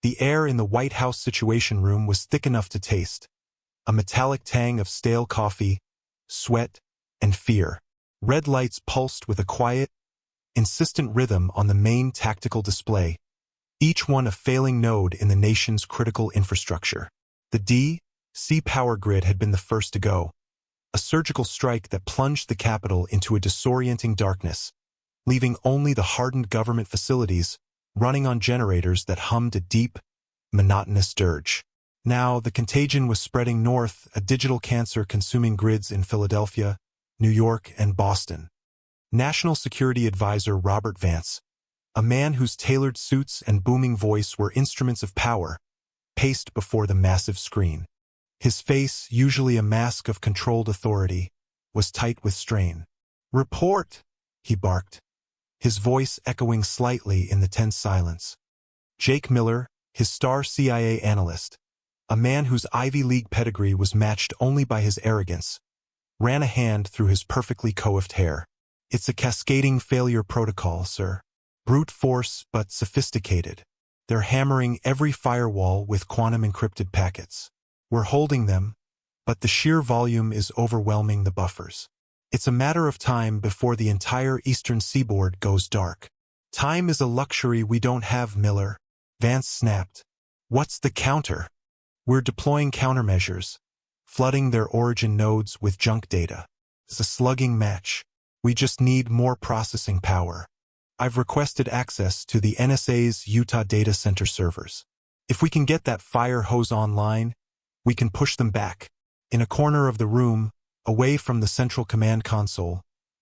The air in the White House Situation Room was thick enough to taste. A metallic tang of stale coffee, sweat, and fear. Red lights pulsed with a quiet, insistent rhythm on the main tactical display, each one a failing node in the nation's critical infrastructure. The D.C. power grid had been the first to go, a surgical strike that plunged the capital into a disorienting darkness, leaving only the hardened government facilities running on generators that hummed a deep, monotonous dirge. Now, the contagion was spreading north, a digital cancer consuming grids in Philadelphia, New York, and Boston. National Security Advisor Robert Vance, a man whose tailored suits and booming voice were instruments of power, paced before the massive screen. His face, usually a mask of controlled authority, was tight with strain. "Report!" he barked, his voice echoing slightly in the tense silence. Jake Miller, his star CIA analyst, a man whose Ivy League pedigree was matched only by his arrogance, ran a hand through his perfectly coiffed hair. "It's a cascading failure protocol, sir. Brute force, but sophisticated. They're hammering every firewall with quantum-encrypted packets. We're holding them, but the sheer volume is overwhelming the buffers. It's a matter of time before the entire eastern seaboard goes dark." "Time is a luxury we don't have, Miller," Vance snapped. "What's the counter?" "We're deploying countermeasures, flooding their origin nodes with junk data. It's a slugging match. We just need more processing power. I've requested access to the NSA's Utah data center servers. If we can get that fire hose online, we can push them back." In a corner of the room, away from the central command console,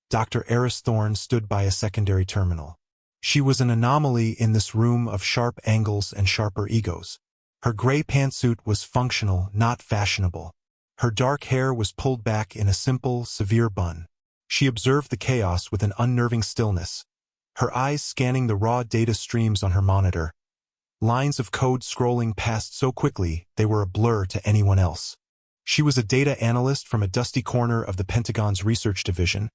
Dr. Eris Thorne stood by a secondary terminal. She was an anomaly in this room of sharp angles and sharper egos. Her gray pantsuit was functional, not fashionable. Her dark hair was pulled back in a simple, severe bun. She observed the chaos with an unnerving stillness, her eyes scanning the raw data streams on her monitor, lines of code scrolling past so quickly they were a blur to anyone else. She was a data analyst from a dusty corner of the Pentagon's research division,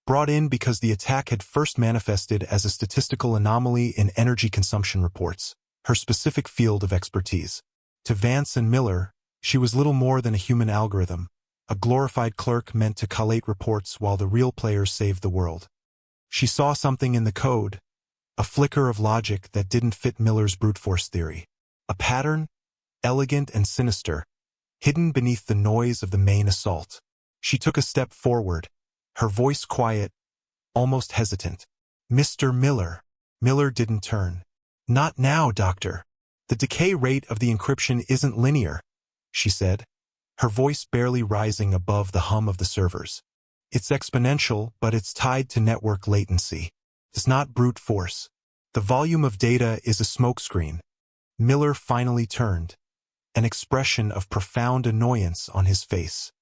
brought in because the attack had first manifested as a statistical anomaly in energy consumption reports, her specific field of expertise. To Vance and Miller, she was little more than a human algorithm, a glorified clerk meant to collate reports while the real players saved the world. She saw something in the code, a flicker of logic that didn't fit Miller's brute force theory. A pattern, elegant and sinister, hidden beneath the noise of the main assault. She took a step forward, her voice quiet, almost hesitant. "Mr. Miller." Miller didn't turn. "Not now, Doctor. The decay rate of the encryption isn't linear," she said, her voice barely rising above the hum of the servers. "It's exponential, but it's tied to network latency. It's not brute force. The volume of data is a smokescreen." Miller finally turned, an expression of profound annoyance on his face.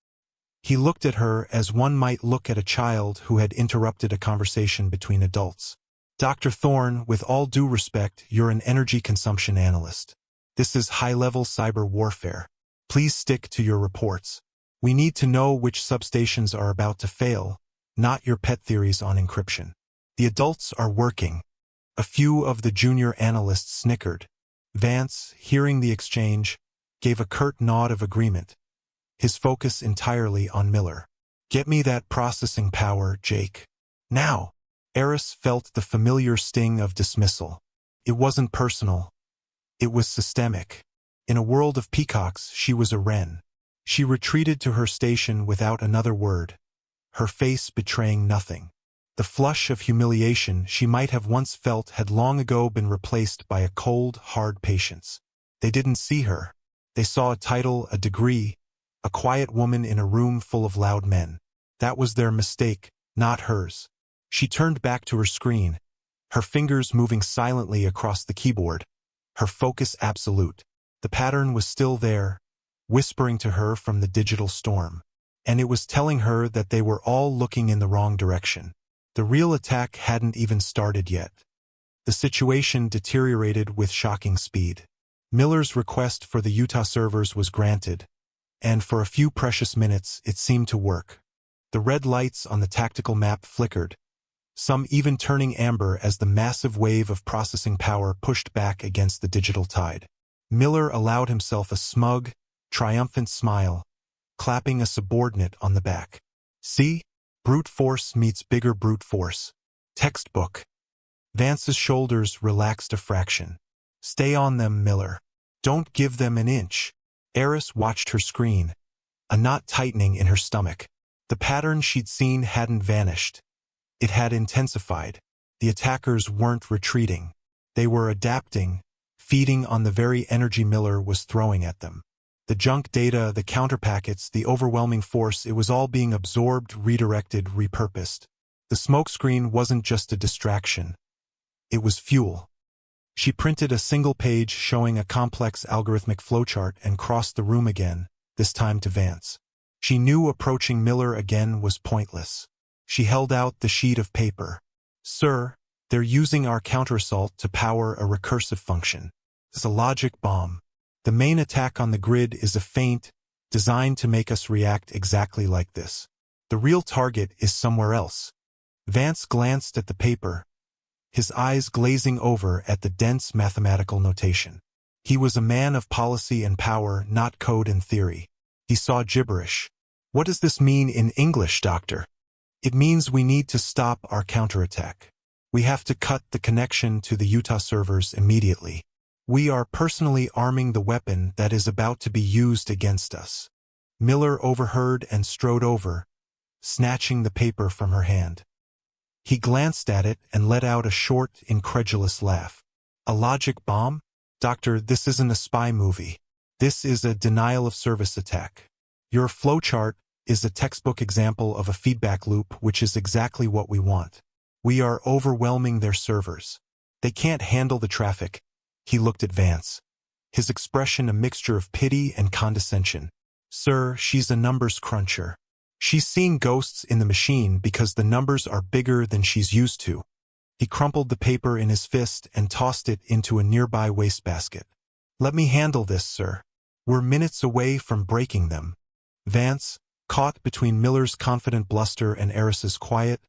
He looked at her as one might look at a child who had interrupted a conversation between adults. "Dr. Thorne, with all due respect, you're an energy consumption analyst. This is high-level cyber warfare. Please stick to your reports. We need to know which substations are about to fail, not your pet theories on encryption." "The adults are working." A few of the junior analysts snickered. Vance, hearing the exchange, gave a curt nod of agreement, his focus entirely on Miller. "Get me that processing power, Jake. Now." Eris felt the familiar sting of dismissal. It wasn't personal. It was systemic. In a world of peacocks, she was a wren. She retreated to her station without another word, her face betraying nothing. The flush of humiliation she might have once felt had long ago been replaced by a cold, hard patience. They didn't see her. They saw a title, a degree, a quiet woman in a room full of loud men. That was their mistake, not hers. She turned back to her screen, her fingers moving silently across the keyboard, her focus absolute. The pattern was still there, whispering to her from the digital storm. And it was telling her that they were all looking in the wrong direction. The real attack hadn't even started yet. The situation deteriorated with shocking speed. Miller's request for the Utah servers was granted, and for a few precious minutes it seemed to work. The red lights on the tactical map flickered, some even turning amber as the massive wave of processing power pushed back against the digital tide. Miller allowed himself a smug, triumphant smile, clapping a subordinate on the back. See? Brute force meets bigger brute force. Textbook. Vance's shoulders relaxed a fraction. Stay on them, Miller. Don't give them an inch. Eris watched her screen, a knot tightening in her stomach. The pattern she'd seen hadn't vanished. It had intensified. The attackers weren't retreating. They were adapting, feeding on the very energy Miller was throwing at them. The junk data, the counterpackets, the overwhelming force, it was all being absorbed, redirected, repurposed. The smokescreen wasn't just a distraction. It was fuel. She printed a single page showing a complex algorithmic flowchart and crossed the room again, this time to Vance. She knew approaching Miller again was pointless. She held out the sheet of paper. Sir, they're using our counterassault to power a recursive function. It's a logic bomb. The main attack on the grid is a feint designed to make us react exactly like this. The real target is somewhere else. Vance glanced at the paper, his eyes glazing over at the dense mathematical notation. He was a man of policy and power, not code and theory. He saw gibberish. What does this mean in English, Doctor? It means we need to stop our counterattack. We have to cut the connection to the Utah servers immediately. We are personally arming the weapon that is about to be used against us. Miller overheard and strode over, snatching the paper from her hand. He glanced at it and let out a short, incredulous laugh. A logic bomb? Doctor, this isn't a spy movie. This is a denial-of-service attack. Your flowchart is a textbook example of a feedback loop, which is exactly what we want. We are overwhelming their servers. They can't handle the traffic. He looked at Vance, his expression a mixture of pity and condescension. Sir, she's a numbers cruncher. She's seeing ghosts in the machine because the numbers are bigger than she's used to. He crumpled the paper in his fist and tossed it into a nearby wastebasket. Let me handle this, sir. We're minutes away from breaking them. Vance, caught between Miller's confident bluster and Eris's quiet,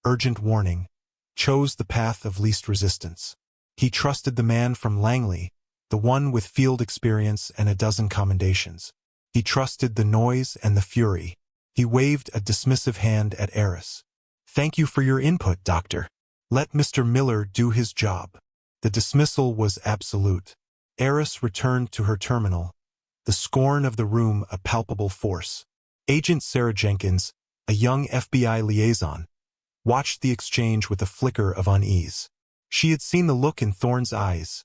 urgent warning, chose the path of least resistance. He trusted the man from Langley, the one with field experience and a dozen commendations. He trusted the noise and the fury. He waved a dismissive hand at Eris. Thank you for your input, Doctor. Let Mr. Miller do his job. The dismissal was absolute. Eris returned to her terminal, the scorn of the room a palpable force. Agent Sarah Jenkins, a young FBI liaison, watched the exchange with a flicker of unease. She had seen the look in Thorne's eyes.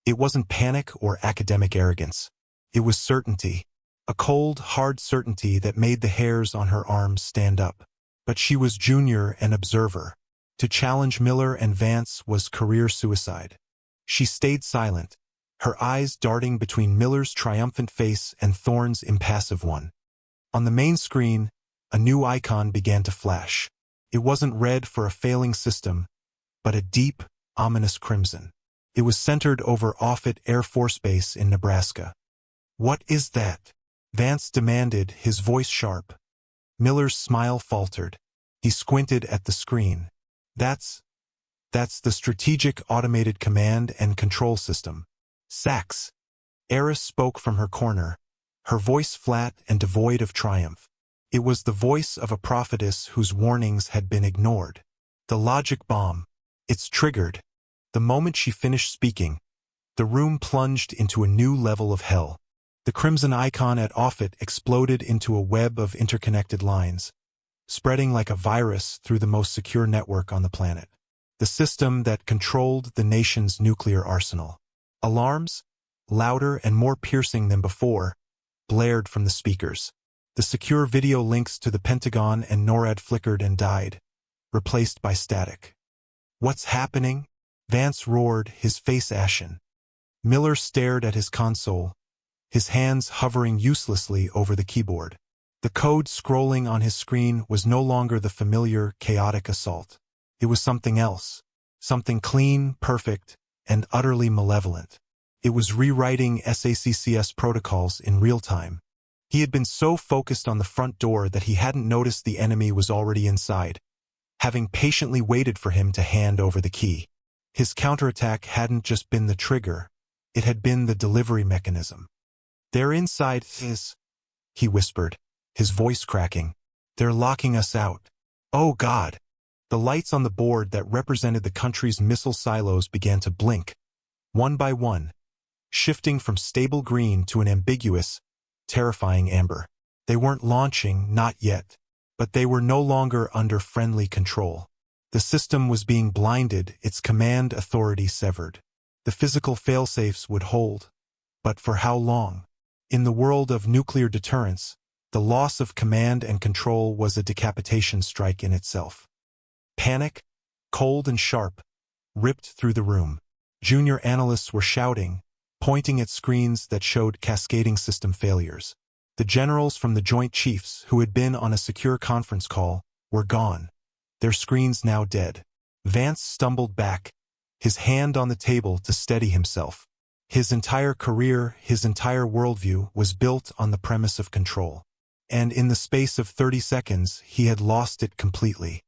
It wasn't panic or academic arrogance. It was certainty. A cold, hard certainty that made the hairs on her arms stand up. But she was junior and observer. To challenge Miller and Vance was career suicide. She stayed silent, her eyes darting between Miller's triumphant face and Thorne's impassive one. On the main screen, a new icon began to flash. It wasn't red for a failing system, but a deep, ominous crimson. It was centered over Offutt Air Force Base in Nebraska. What is that? Vance demanded, his voice sharp. Miller's smile faltered. He squinted at the screen. That's the Strategic Automated Command and Control System. SACS. Eris spoke from her corner, her voice flat and devoid of triumph. It was the voice of a prophetess whose warnings had been ignored. The logic bomb. It's triggered. The moment she finished speaking, the room plunged into a new level of hell. The crimson icon at Offutt exploded into a web of interconnected lines, spreading like a virus through the most secure network on the planet. The system that controlled the nation's nuclear arsenal. Alarms, louder and more piercing than before, blared from the speakers. The secure video links to the Pentagon and NORAD flickered and died, replaced by static. What's happening? Vance roared, his face ashen. Miller stared at his console, his hands hovering uselessly over the keyboard. The code scrolling on his screen was no longer the familiar, chaotic assault. It was something else, something clean, perfect, and utterly malevolent. It was rewriting SACCS protocols in real time. He had been so focused on the front door that he hadn't noticed the enemy was already inside, having patiently waited for him to hand over the key. His counterattack hadn't just been the trigger, It had been the delivery mechanism. "They're inside his," he whispered, his voice cracking. "They're locking us out." Oh God! The lights on the board that represented the country's missile silos began to blink, one by one, shifting from stable green to an ambiguous, terrifying amber. They weren't launching, not yet, but they were no longer under friendly control. The system was being blinded, its command authority severed. The physical failsafes would hold, but for how long? In the world of nuclear deterrence, the loss of command and control was a decapitation strike in itself. Panic, cold and sharp, ripped through the room. Junior analysts were shouting, pointing at screens that showed cascading system failures. The generals from the Joint Chiefs, who had been on a secure conference call, were gone, their screens now dead. Vance stumbled back, his hand on the table to steady himself. His entire career, his entire worldview was built on the premise of control. And in the space of 30 seconds, he had lost it completely.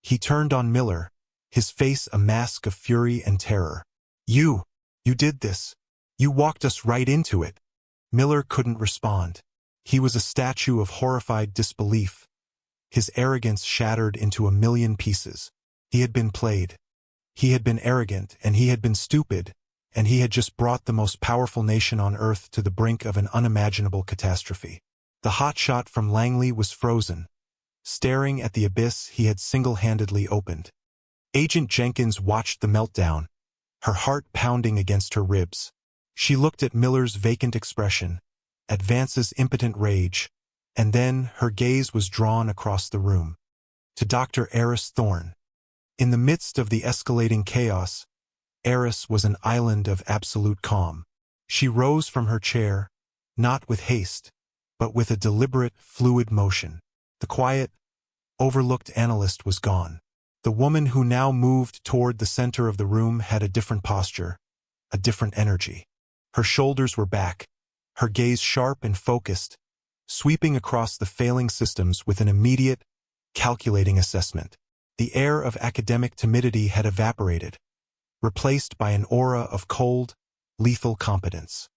He turned on Miller, his face a mask of fury and terror. You did this. You walked us right into it." Miller couldn't respond. He was a statue of horrified disbelief, his arrogance shattered into a million pieces. He had been played. He had been arrogant, and he had been stupid, and he had just brought the most powerful nation on Earth to the brink of an unimaginable catastrophe. The hotshot from Langley was frozen, staring at the abyss he had single-handedly opened. Agent Jenkins watched the meltdown, her heart pounding against her ribs. She looked at Miller's vacant expression, at Vance's impotent rage, and then her gaze was drawn across the room, to Dr. Eris Thorne. In the midst of the escalating chaos, Eris was an island of absolute calm. She rose from her chair, not with haste, but with a deliberate, fluid motion. The quiet, overlooked analyst was gone. The woman who now moved toward the center of the room had a different posture, a different energy. Her shoulders were back, her gaze sharp and focused, sweeping across the failing systems with an immediate, calculating assessment. The air of academic timidity had evaporated, replaced by an aura of cold, lethal competence.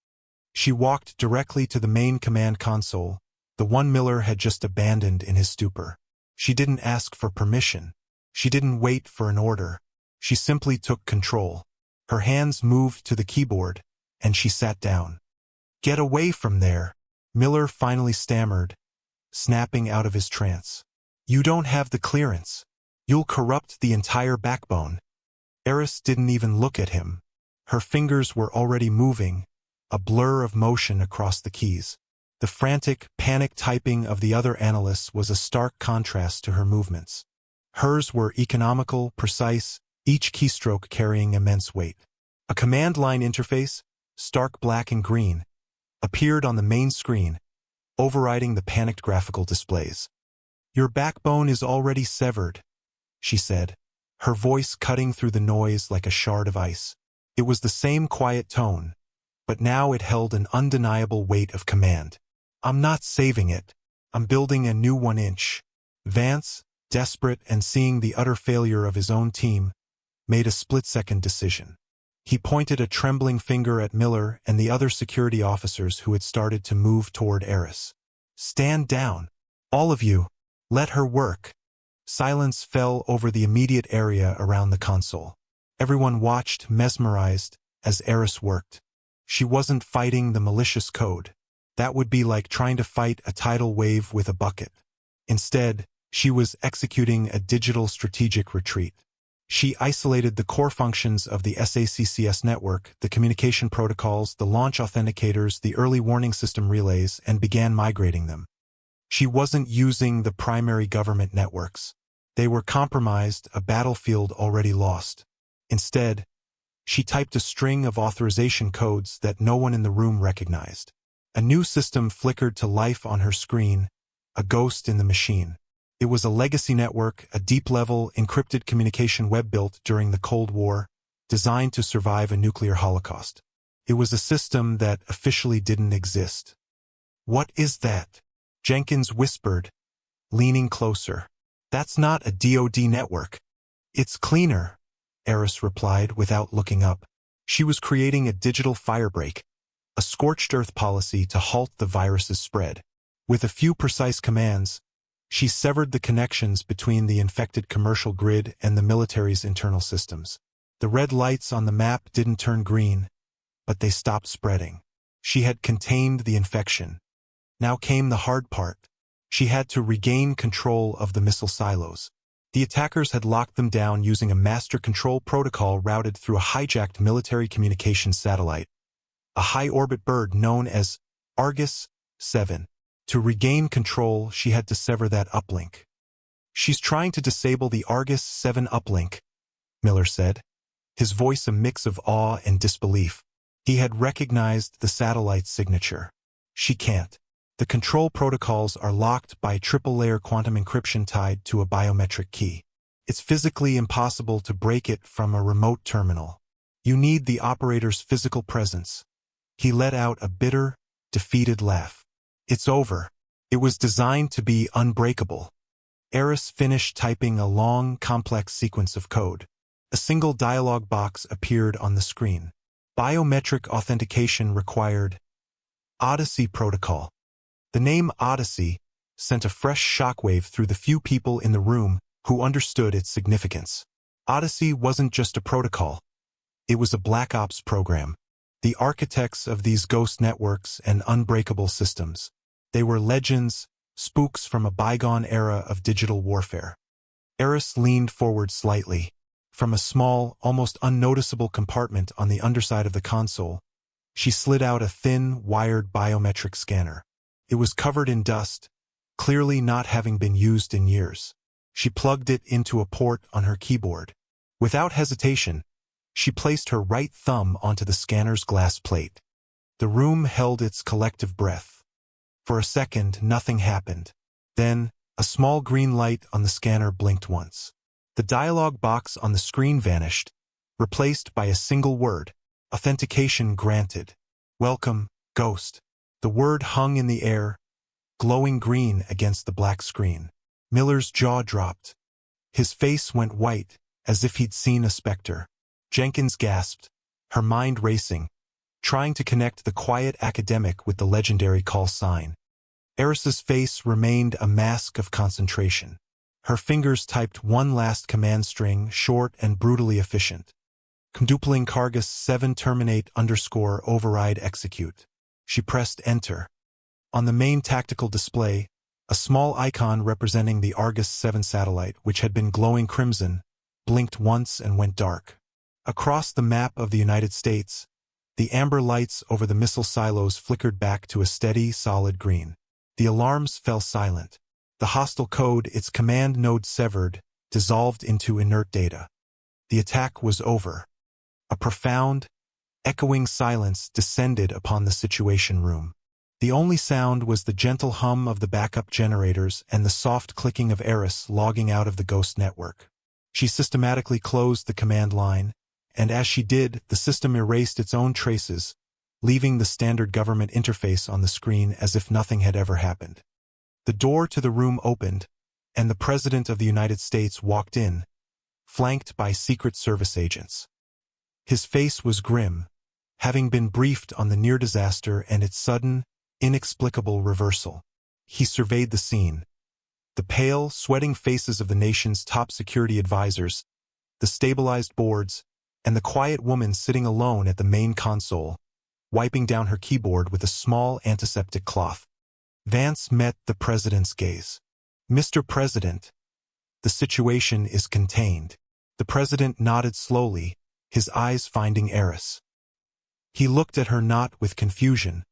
She walked directly to the main command console, the one Miller had just abandoned in his stupor. She didn't ask for permission. She didn't wait for an order. She simply took control. Her hands moved to the keyboard, and she sat down. "Get away from there," Miller finally stammered, snapping out of his trance. "You don't have the clearance. You'll corrupt the entire backbone." Eris didn't even look at him. Her fingers were already moving, a blur of motion across the keys. The frantic, panic typing of the other analysts was a stark contrast to her movements. Hers were economical, precise, each keystroke carrying immense weight. A command line interface, stark black and green, appeared on the main screen, overriding the panicked graphical displays. "Your backbone is already severed," she said, her voice cutting through the noise like a shard of ice. It was the same quiet tone, but now it held an undeniable weight of command. "I'm not saving it. I'm building a new 1-inch." Vance, desperate and seeing the utter failure of his own team, made a split-second decision. He pointed a trembling finger at Miller and the other security officers who had started to move toward Eris. "Stand down. All of you. Let her work." Silence fell over the immediate area around the console. Everyone watched, mesmerized, as Eris worked. She wasn't fighting the malicious code. That would be like trying to fight a tidal wave with a bucket. Instead, she was executing a digital strategic retreat. She isolated the core functions of the SACCS network, the communication protocols, the launch authenticators, the early warning system relays, and began migrating them. She wasn't using the primary government networks. They were compromised, a battlefield already lost. Instead, she typed a string of authorization codes that no one in the room recognized. A new system flickered to life on her screen, a ghost in the machine. It was a legacy network, a deep-level, encrypted communication web built during the Cold War, designed to survive a nuclear holocaust. It was a system that officially didn't exist. "What is that?" Jenkins whispered, leaning closer. "That's not a DoD network." "It's cleaner," Eris replied without looking up. She was creating a digital firebreak, a scorched earth policy to halt the virus's spread. With a few precise commands, she severed the connections between the infected commercial grid and the military's internal systems. The red lights on the map didn't turn green, but they stopped spreading. She had contained the infection. Now came the hard part. She had to regain control of the missile silos. The attackers had locked them down using a master control protocol routed through a hijacked military communications satellite, a high-orbit bird known as Argus 7. To regain control, she had to sever that uplink. "She's trying to disable the Argus 7 uplink," Miller said, his voice a mix of awe and disbelief. He had recognized the satellite's signature. "She can't. The control protocols are locked by triple-layer quantum encryption tied to a biometric key. It's physically impossible to break it from a remote terminal. You need the operator's physical presence." He let out a bitter, defeated laugh. "It's over. It was designed to be unbreakable." Eris finished typing a long, complex sequence of code. A single dialog box appeared on the screen. Biometric authentication required. Odyssey Protocol. The name Odyssey sent a fresh shockwave through the few people in the room who understood its significance. Odyssey wasn't just a protocol. It was a Black Ops program. The architects of these ghost networks and unbreakable systems. They were legends, spooks from a bygone era of digital warfare. Eris leaned forward slightly. From a small, almost unnoticeable compartment on the underside of the console, she slid out a thin, wired biometric scanner. It was covered in dust, clearly not having been used in years. She plugged it into a port on her keyboard. Without hesitation, she placed her right thumb onto the scanner's glass plate. The room held its collective breath. For a second, nothing happened. Then, a small green light on the scanner blinked once. The dialog box on the screen vanished, replaced by a single word: authentication granted. "Welcome, Ghost." The word hung in the air, glowing green against the black screen. Miller's jaw dropped. His face went white, as if he'd seen a specter. Jenkins gasped, her mind racing, trying to connect the quiet academic with the legendary call sign. Eris's face remained a mask of concentration. Her fingers typed one last command string, short and brutally efficient. Quadrupling Cargus 7 terminate _ override execute. She pressed enter. On the main tactical display, a small icon representing the Argus 7 satellite, which had been glowing crimson, blinked once and went dark. Across the map of the United States, the amber lights over the missile silos flickered back to a steady, solid green. The alarms fell silent. The hostile code, its command node severed, dissolved into inert data. The attack was over. A profound, echoing silence descended upon the situation room. The only sound was the gentle hum of the backup generators and the soft clicking of Eris logging out of the ghost network. She systematically closed the command line, and as she did, the system erased its own traces, leaving the standard government interface on the screen as if nothing had ever happened. The door to the room opened, and the President of the United States walked in, flanked by Secret Service agents. His face was grim, having been briefed on the near disaster and its sudden, inexplicable reversal. He surveyed the scene. The pale, sweating faces of the nation's top security advisors, the stabilized boards, and the quiet woman sitting alone at the main console, wiping down her keyboard with a small antiseptic cloth. Vance met the president's gaze. "Mr. President, the situation is contained." The president nodded slowly, his eyes finding Eris. He looked at her not with confusion,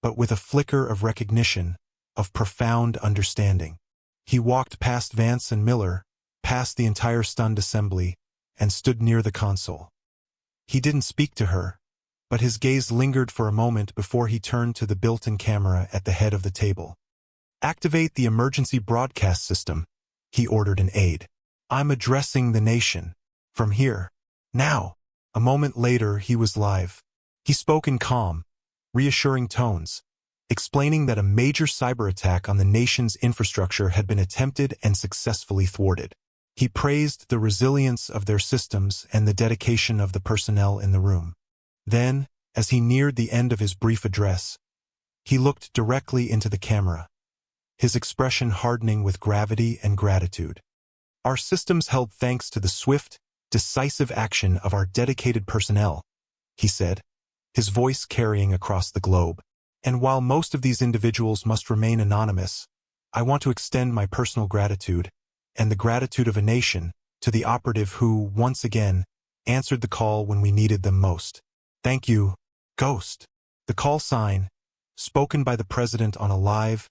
but with a flicker of recognition, of profound understanding. He walked past Vance and Miller, past the entire stunned assembly, and stood near the console. He didn't speak to her, but his gaze lingered for a moment before he turned to the built-in camera at the head of the table. "Activate the emergency broadcast system," he ordered an aide. "I'm addressing the nation. From here. Now." A moment later, he was live. He spoke in calm, reassuring tones, explaining that a major cyber attack on the nation's infrastructure had been attempted and successfully thwarted. He praised the resilience of their systems and the dedication of the personnel in the room. Then, as he neared the end of his brief address, he looked directly into the camera, his expression hardening with gravity and gratitude. Our systems held thanks to the swift, decisive action of our dedicated personnel, he said, his voice carrying across the globe. And while most of these individuals must remain anonymous, I want to extend my personal gratitude, and the gratitude of a nation, to the operative who, once again, answered the call when we needed them most. Thank you, Ghost. The call sign, spoken by the president on a live,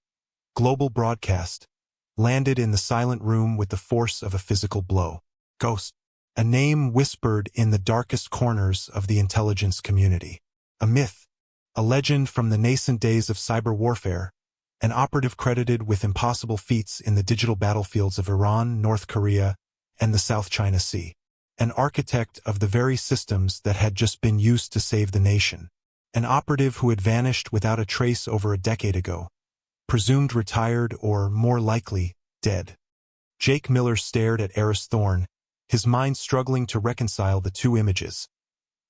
global broadcast, landed in the silent room with the force of a physical blow. Ghost. A name whispered in the darkest corners of the intelligence community. A myth, a legend from the nascent days of cyber warfare, an operative credited with impossible feats in the digital battlefields of Iran, North Korea, and the South China Sea. An architect of the very systems that had just been used to save the nation. An operative who had vanished without a trace over a decade ago, presumed retired or, more likely, dead. Jake Miller stared at Thorne, his mind struggling to reconcile the two images.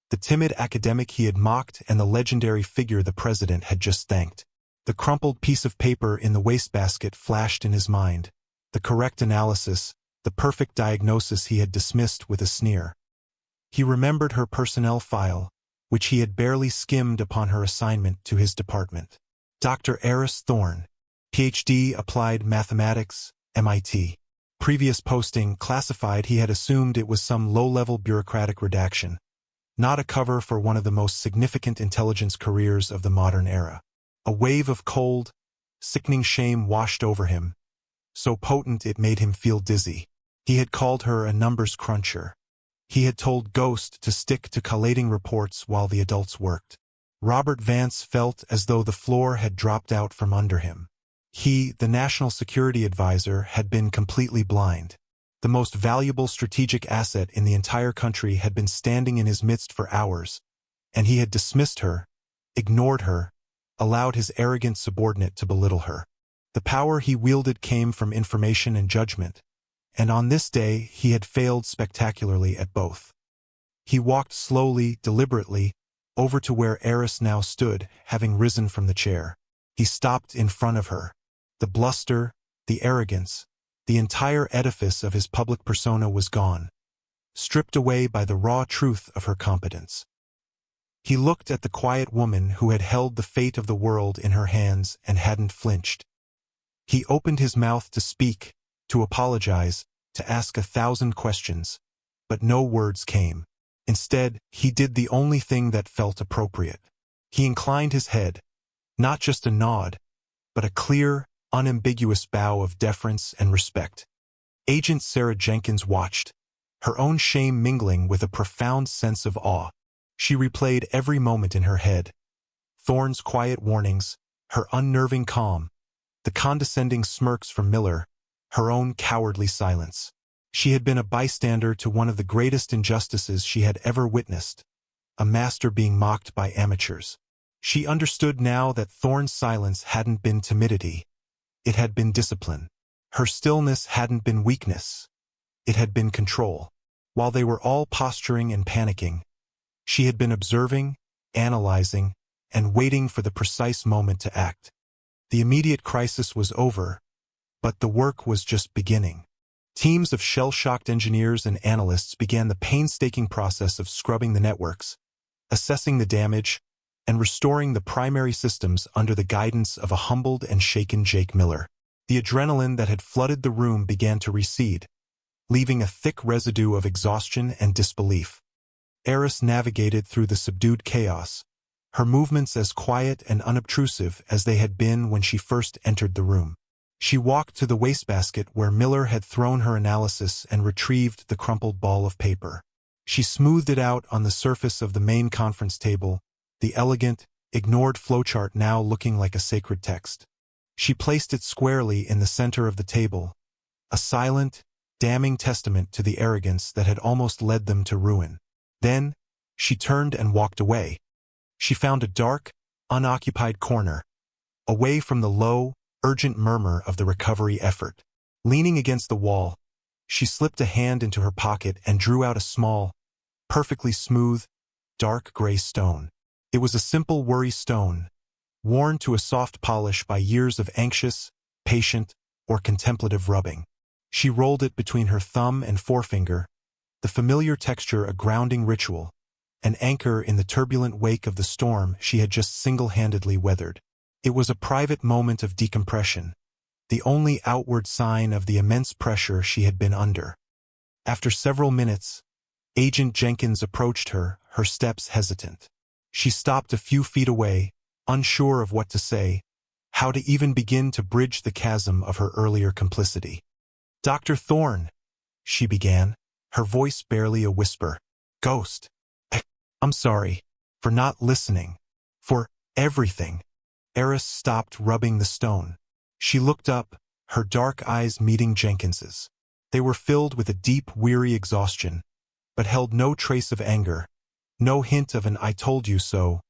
The timid academic he had mocked and the legendary figure the president had just thanked. The crumpled piece of paper in the wastebasket flashed in his mind. The correct analysis, the perfect diagnosis he had dismissed with a sneer. He remembered her personnel file, which he had barely skimmed upon her assignment to his department. Dr. Thorne, Ph.D. Applied Mathematics, MIT. Previous posting classified. He had assumed it was some low-level bureaucratic redaction, not a cover for one of the most significant intelligence careers of the modern era. A wave of cold, sickening shame washed over him, so potent it made him feel dizzy. He had called her a numbers cruncher. He had told Ghost to stick to collating reports while the adults worked. Robert Vance felt as though the floor had dropped out from under him. He, the national security advisor, had been completely blind. The most valuable strategic asset in the entire country had been standing in his midst for hours, and he had dismissed her, ignored her, allowed his arrogant subordinate to belittle her. The power he wielded came from information and judgment, and on this day he had failed spectacularly at both. He walked slowly, deliberately, over to where Eris now stood, having risen from the chair. He stopped in front of her. The bluster, the arrogance, the entire edifice of his public persona was gone, stripped away by the raw truth of her competence. He looked at the quiet woman who had held the fate of the world in her hands and hadn't flinched. He opened his mouth to speak, to apologize, to ask 1,000 questions, but no words came. Instead, he did the only thing that felt appropriate. He inclined his head, not just a nod, but a clear, unambiguous bow of deference and respect. Agent Sarah Jenkins watched, her own shame mingling with a profound sense of awe. She replayed every moment in her head. Thorne's quiet warnings, her unnerving calm, the condescending smirks from Miller, her own cowardly silence. She had been a bystander to one of the greatest injustices she had ever witnessed, a master being mocked by amateurs. She understood now that Thorne's silence hadn't been timidity. It had been discipline. Her stillness hadn't been weakness. It had been control. While they were all posturing and panicking, she had been observing, analyzing, and waiting for the precise moment to act. The immediate crisis was over, but the work was just beginning. Teams of shell-shocked engineers and analysts began the painstaking process of scrubbing the networks, assessing the damage, and restoring the primary systems under the guidance of a humbled and shaken Jake Miller. The adrenaline that had flooded the room began to recede, leaving a thick residue of exhaustion and disbelief. Eris navigated through the subdued chaos, her movements as quiet and unobtrusive as they had been when she first entered the room. She walked to the wastebasket where Miller had thrown her analysis and retrieved the crumpled ball of paper. She smoothed it out on the surface of the main conference table, the elegant, ignored flowchart now looking like a sacred text. She placed it squarely in the center of the table, a silent, damning testament to the arrogance that had almost led them to ruin. Then, she turned and walked away. She found a dark, unoccupied corner, away from the low, urgent murmur of the recovery effort. Leaning against the wall, she slipped a hand into her pocket and drew out a small, perfectly smooth, dark gray stone. It was a simple worry stone, worn to a soft polish by years of anxious, patient, or contemplative rubbing. She rolled it between her thumb and forefinger, the familiar texture a grounding ritual, an anchor in the turbulent wake of the storm she had just single-handedly weathered. It was a private moment of decompression, the only outward sign of the immense pressure she had been under. After several minutes, Agent Jenkins approached her, her steps hesitant. She stopped a few feet away, unsure of what to say, how to even begin to bridge the chasm of her earlier complicity. "Dr. Thorne," she began, her voice barely a whisper. "Ghost. I'm sorry. For not listening. For everything." Eris stopped rubbing the stone. She looked up, her dark eyes meeting Jenkins's. They were filled with a deep, weary exhaustion, but held no trace of anger, no hint of an "I told you so."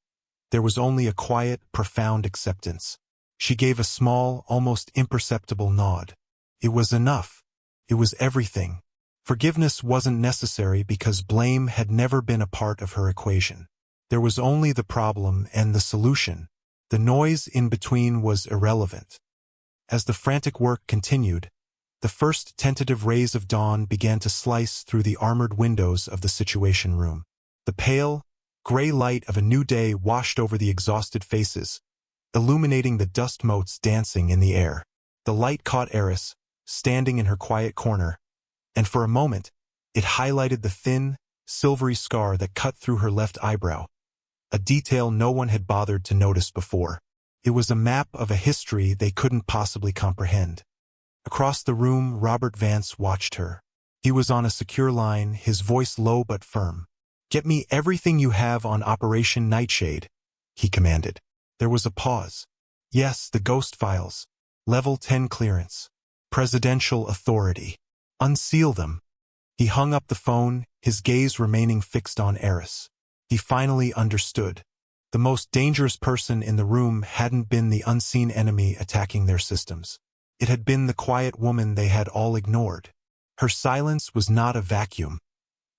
There was only a quiet, profound acceptance. She gave a small, almost imperceptible nod. It was enough. It was everything. Forgiveness wasn't necessary because blame had never been a part of her equation. There was only the problem and the solution. The noise in between was irrelevant. As the frantic work continued, the first tentative rays of dawn began to slice through the armored windows of the Situation Room. The pale, gray light of a new day washed over the exhausted faces, illuminating the dust motes dancing in the air. The light caught Eris, standing in her quiet corner, and for a moment, it highlighted the thin, silvery scar that cut through her left eyebrow, a detail no one had bothered to notice before. It was a map of a history they couldn't possibly comprehend. Across the room, Robert Vance watched her. He was on a secure line, his voice low but firm. "Get me everything you have on Operation Nightshade," he commanded. There was a pause. "Yes, the ghost files. Level 10 clearance. Presidential authority. Unseal them." He hung up the phone, his gaze remaining fixed on Eris. He finally understood. The most dangerous person in the room hadn't been the unseen enemy attacking their systems. It had been the quiet woman they had all ignored. Her silence was not a vacuum.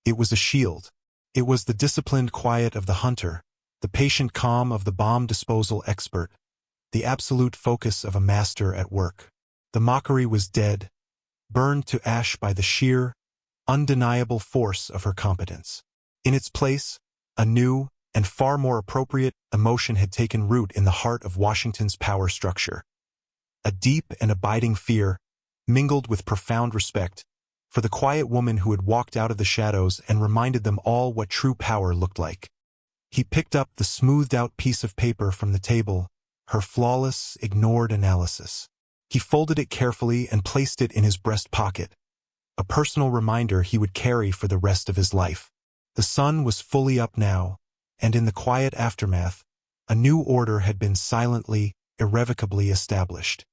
It was a shield. It was the disciplined quiet of the hunter, the patient calm of the bomb disposal expert, the absolute focus of a master at work. The mockery was dead, burned to ash by the sheer, undeniable force of her competence. In its place, a new, and far more appropriate, emotion had taken root in the heart of Washington's power structure. A deep and abiding fear, mingled with profound respect, for the quiet woman who had walked out of the shadows and reminded them all what true power looked like. He picked up the smoothed-out piece of paper from the table, her flawless, ignored analysis. He folded it carefully and placed it in his breast pocket, a personal reminder he would carry for the rest of his life. The sun was fully up now, and in the quiet aftermath, a new order had been silently, irrevocably established.